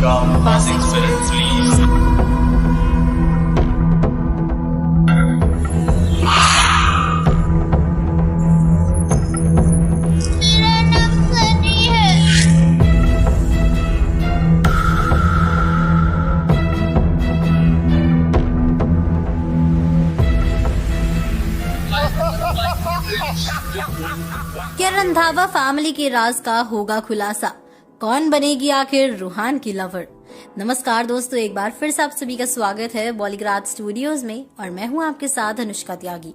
from Classic Films, please. मेरा नाम सनी है। क्या रंधावा फैमिली के राज का होगा खुलासा? कौन बनेगी आखिर रूहान की लवर? नमस्कार दोस्तों, एक बार फिर से आप सभी का स्वागत है बॉलीग्राज स्टूडियोज में और मैं हूं आपके साथ अनुष्का त्यागी।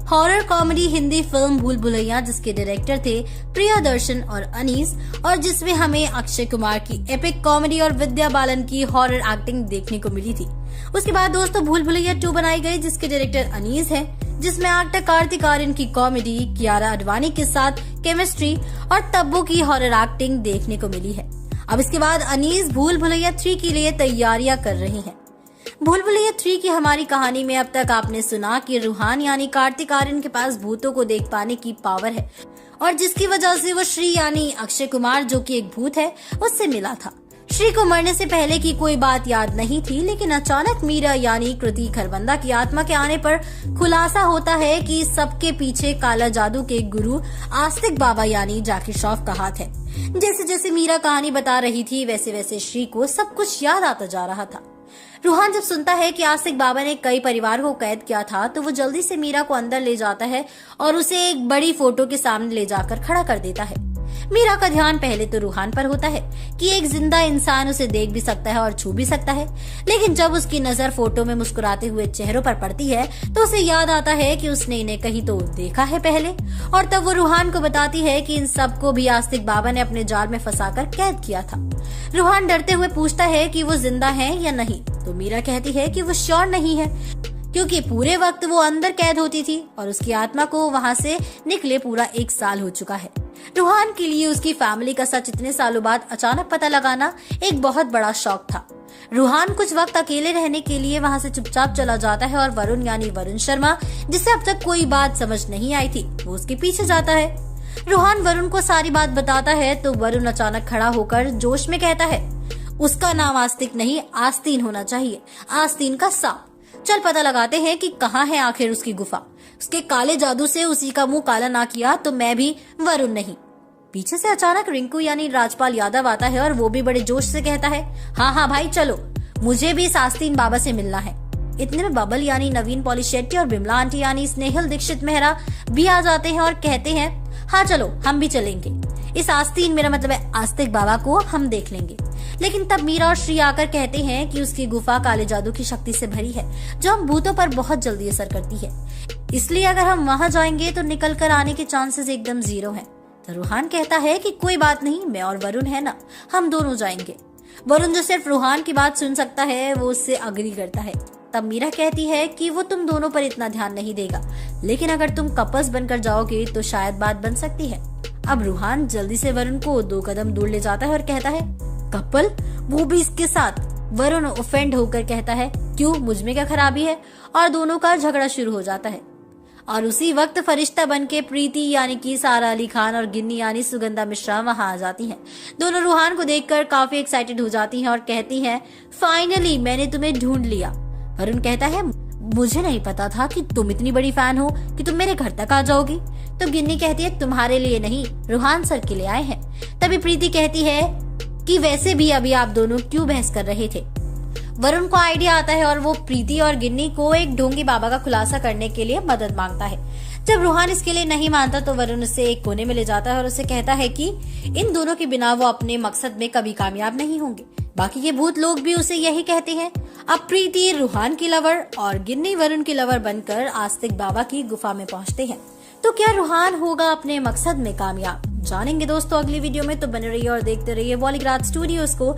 हॉरर कॉमेडी हिंदी फिल्म भूल भुलैया, जिसके डायरेक्टर थे प्रियदर्शन और अनीस, और जिसमें हमें अक्षय कुमार की एपिक कॉमेडी और विद्या बालन की हॉरर एक्टिंग देखने को मिली थी। उसके बाद दोस्तों भूल भुलैया 2 बनाई गई, जिसके डायरेक्टर अनीस है, जिसमें एक्टर कार्तिक आर्यन की कॉमेडी, कियारा अडवाणी के साथ केमिस्ट्री और तब्बू की हॉरर एक्टिंग देखने को मिली है। अब इसके बाद अनीस भूल भुलैया 3 के लिए तैयारियां कर रही हैं। भूल भुलैया 3 की हमारी कहानी में अब तक आपने सुना कि रूहान यानी कार्तिक आर्यन के पास भूतों को देख पाने की पावर है और जिसकी वजह से वो श्री यानी अक्षय कुमार, जो कि एक भूत है, उससे मिला था। श्री को मरने से पहले की कोई बात याद नहीं थी, लेकिन अचानक मीरा यानी कृति खरबंदा की आत्मा के आने पर खुलासा होता है कि सबके पीछे काला जादू के गुरु आस्तिक बाबा यानी जाकिर श्रॉफ का हाथ है। जैसे जैसे मीरा कहानी बता रही थी, वैसे वैसे श्री को सब कुछ याद आता जा रहा था। रूहान जब सुनता है कि आस्तिक बाबा ने कई परिवार को कैद किया था, तो वो जल्दी से मीरा को अंदर ले जाता है और उसे एक बड़ी फोटो के सामने ले जाकर खड़ा कर देता है। मीरा का ध्यान पहले तो रूहान पर होता है कि एक जिंदा इंसान उसे देख भी सकता है और छू भी सकता है, लेकिन जब उसकी नजर फोटो में मुस्कुराते हुए चेहरों पर पड़ती है तो उसे याद आता है कि उसने इन्हें कहीं तो देखा है पहले, और तब वो रूहान को बताती है कि इन सबको भी आस्तिक बाबा ने अपने जाल में फंसाकर कैद किया था। रूहान डरते हुए पूछता है कि वो जिंदा है या नहीं, तो मीरा कहती है कि वो श्योर नहीं है, क्योंकि पूरे वक्त वो अंदर कैद होती थी और उसकी आत्मा को वहाँ से निकले पूरा 1 साल हो चुका है। रूहान के लिए उसकी फैमिली का सच इतने सालों बाद अचानक पता लगाना एक बहुत बड़ा शौक था। रूहान कुछ वक्त अकेले रहने के लिए वहाँ से चुपचाप चला जाता है और वरुण यानी वरुण शर्मा, जिसे अब तक कोई बात समझ नहीं आई थी, वो उसके पीछे जाता है। रूहान वरुण को सारी बात बताता है तो वरुण अचानक खड़ा होकर जोश में कहता है, उसका नाम आस्तिक नहीं आस्तीन होना चाहिए, आस्तीन का सांप। चल पता लगाते हैं कि कहाँ है आखिर उसकी गुफा। उसके काले जादू से उसी का मुंह काला ना किया तो मैं भी वरुण नहीं। पीछे से अचानक रिंकू यानी राजपाल यादव आता है और वो भी बड़े जोश से कहता है, हाँ भाई चलो, मुझे भी इस आस्तीन बाबा से मिलना है। इतने में बबल यानी नवीन पॉलीशेट्टी और बिमला आंटी यानी स्नेहल दीक्षित मेहरा भी आ जाते हैं और कहते हैं, हाँ चलो हम भी चलेंगे, इस आस्तीन मेरा मतलब है आस्तिक बाबा को हम देख लेंगे। लेकिन तब मीरा और श्री आकर कहते हैं कि उसकी गुफा काले जादू की शक्ति से भरी है, जो हम भूतों पर बहुत जल्दी असर करती है, इसलिए अगर हम वहाँ जाएंगे तो निकल कर आने के चांसेस एकदम 0 हैं। तो रूहान कहता है कि कोई बात नहीं, मैं और वरुण है ना, हम दोनों जाएंगे। वरुण जो सिर्फ रूहान की बात सुन सकता है, वो उससे अग्री करता है। तब मीरा कहती है कि वो तुम दोनों पर इतना ध्यान नहीं देगा, लेकिन अगर तुम कपल्स बनकर जाओगे तो शायद बात बन सकती है। अब रूहान जल्दी से वरुण को 2 कदम दूर ले जाता है और कहता है, कपल, वो भी इसके साथ। वरुण ऑफेंड होकर कहता है, क्यों, मुझ में क्या खराबी है, और दोनों का झगड़ा शुरू हो जाता है। और उसी वक्त फरिश्ता बनके प्रीति यानी कि सारा अली खान और गिन्नी यानी सुगंधा मिश्रा वहां आ जाती हैं। दोनों रूहान को देखकर काफी एक्साइटेड हो जाती हैं और कहती हैं, फाइनली मैंने तुम्हें ढूंढ लिया। वरुण कहता है, मुझे नहीं पता था कि तुम इतनी बड़ी फैन हो कि तुम मेरे घर तक आ जाओगी। तो गिन्नी कहती है, तुम्हारे लिए नहीं, रूहान सर के लिए आए हैं। तभी प्रीति कहती है कि वैसे भी अभी आप दोनों क्यों बहस कर रहे थे। वरुण को आइडिया आता है और वो प्रीति और गिन्नी को एक ढोंगी बाबा का खुलासा करने के लिए मदद मांगता है। जब रूहान इसके लिए नहीं मानता तो वरुण उसे एक कोने में ले जाता है और उसे कहता है कि इन दोनों के बिना वो अपने मकसद में कभी कामयाब नहीं होंगे। बाकी के भूत लोग भी उसे यही कहते हैं। अब प्रीति रूहान की लवर और गिन्नी वरुण की लवर बनकर आस्तिक बाबा की गुफा में पहुंचते हैं। तो क्या रूहान होगा अपने मकसद में कामयाब? जानेंगे दोस्तों अगली वीडियो में, तो बने रहिए और देखते रहिए बॉलीग्राज स्टूडियोज को।